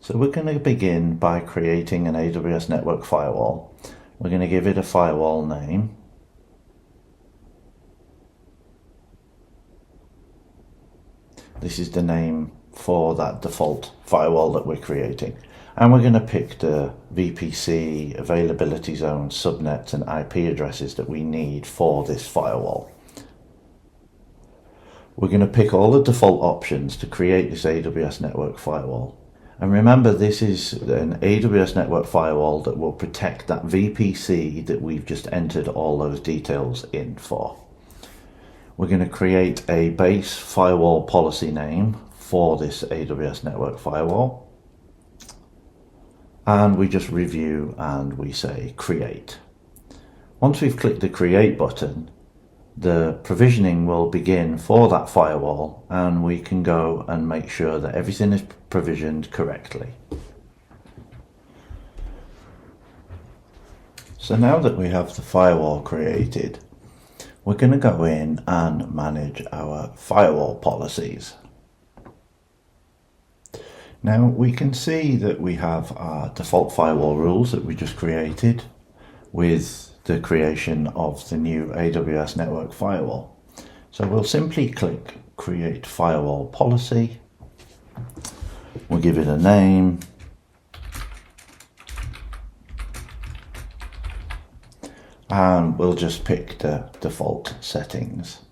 So we're going to begin by creating an AWS Network Firewall. We're going to give it a firewall name. This is the name for that default firewall that we're creating. And we're going to pick the VPC, availability zones, subnets and IP addresses that we need for this firewall. We're going to pick all the default options to create this AWS Network Firewall. And remember, this is an AWS Network Firewall that will protect that VPC that we've just entered all those details in for. We're going to create a base firewall policy name for this AWS Network Firewall. And we just review and we say create. Once we've clicked the create button, the provisioning will begin for that firewall and we can go and make sure that everything is provisioned correctly. So now that we have the firewall created, we're going to go in and manage our firewall policies. Now we can see that we have our default firewall rules that we just created with the creation of the new AWS Network Firewall. So we'll simply click Create Firewall Policy. We'll give it a name. And we'll just pick the default settings.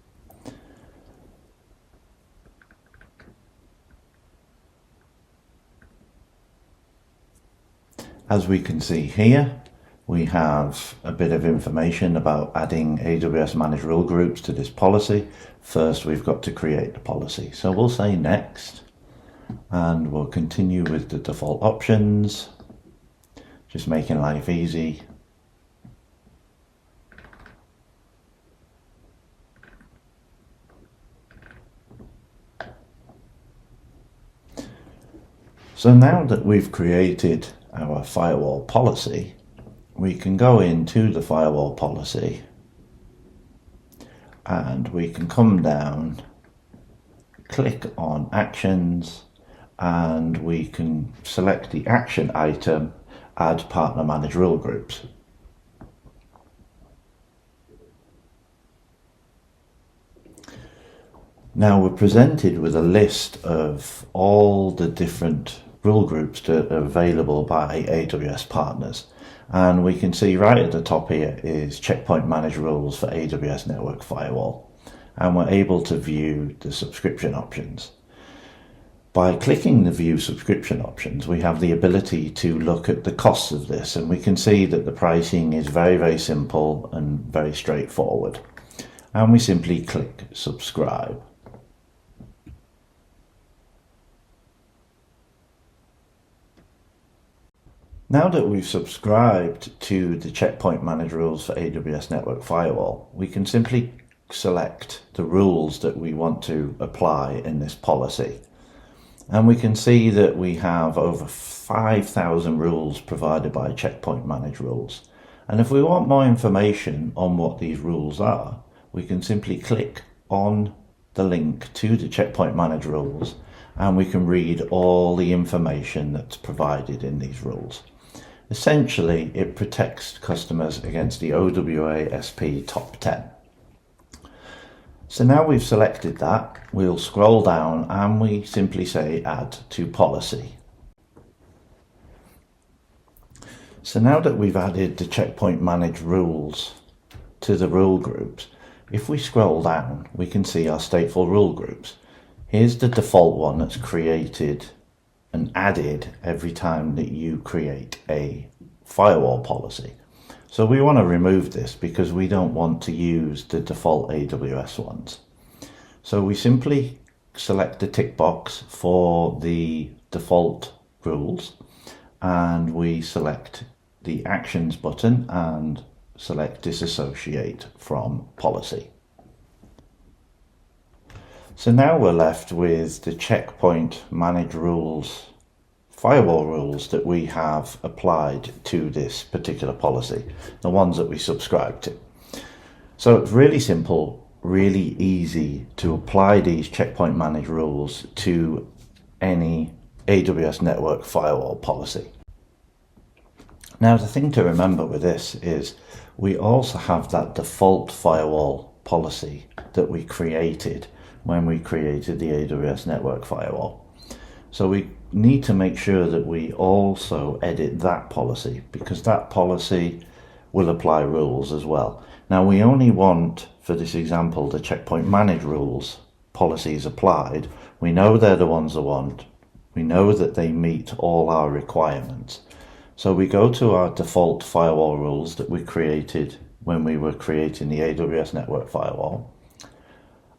As we can see here, we have a bit of information about adding AWS Managed Rule Groups to this policy. First, we've got to create the policy. So we'll say next, and we'll continue with the default options, just making life easy. So now that we've created our firewall policy, we can go into the firewall policy and we can come down, click on actions, and we can select the action item, add partner managed rule groups. Now we're presented with a list of all the different rule groups that are available by AWS partners. And we can see right at the top here is Check Point Managed Rules for AWS Network Firewall. And we're able to view the subscription options. By clicking the View Subscription options, we have the ability to look at the costs of this. And we can see that the pricing is very, very simple and very straightforward. And we simply click Subscribe. Now that we've subscribed to the Check Point Managed Rules for AWS Network Firewall, we can simply select the rules that we want to apply in this policy. And we can see that we have over 5,000 rules provided by Check Point Managed Rules. And if we want more information on what these rules are, we can simply click on the link to the Check Point Managed Rules and we can read all the information that's provided in these rules. Essentially, it protects customers against the OWASP top 10. So now we've selected that, we'll scroll down and we simply say Add to Policy. So now that we've added the Check Point Managed Rules to the rule groups, if we scroll down, we can see our stateful rule groups. Here's the default one that's created and added every time that you create a firewall policy. So we want to remove this because we don't want to use the default AWS ones. So we simply select the tick box for the default rules and we select the actions button and select disassociate from policy. So now we're left with the Check Point Managed Rules, firewall rules that we have applied to this particular policy, the ones that we subscribe to. So it's really simple, really easy to apply these Check Point Managed Rules to any AWS Network Firewall policy. Now, the thing to remember with this is we also have that default firewall policy that we created when we created the AWS Network Firewall. So we need to make sure that we also edit that policy, because that policy will apply rules as well. Now, we only want, for this example, the checkpoint manage rules policies applied. We know they're the ones I want. We know that they meet all our requirements. So we go to our default firewall rules that we created when we were creating the AWS Network Firewall.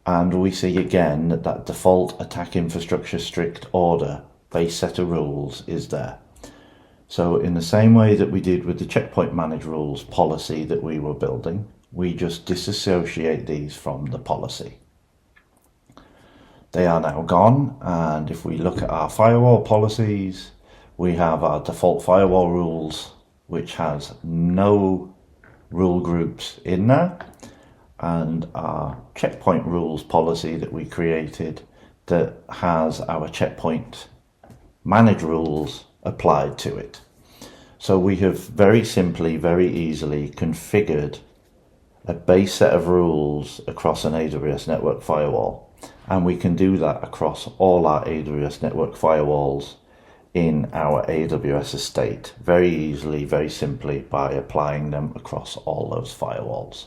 And we see again that that default attack infrastructure strict order base set of rules is there. So in the same way that we did with the checkpoint manage rules policy that we were building, we just disassociate these from the policy. They are now gone, and if we look at our firewall policies, we have our default firewall rules, which has no rule groups in there, and our checkpoint rules policy that we created that has our checkpoint manage rules applied to it. So we have very simply, very easily configured a base set of rules across an AWS network firewall, and we can do that across all our AWS network firewalls in our AWS estate very easily, very simply, by applying them across all those firewalls.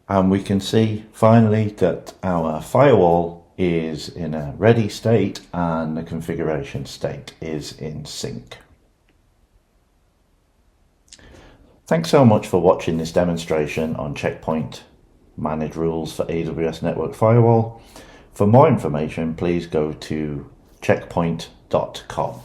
And we can see finally that our firewall is in a ready state and the configuration state is in sync. Thanks so much for watching this demonstration on Checkpoint Manage Rules for AWS Network Firewall. For more information, please go to checkpoint.com.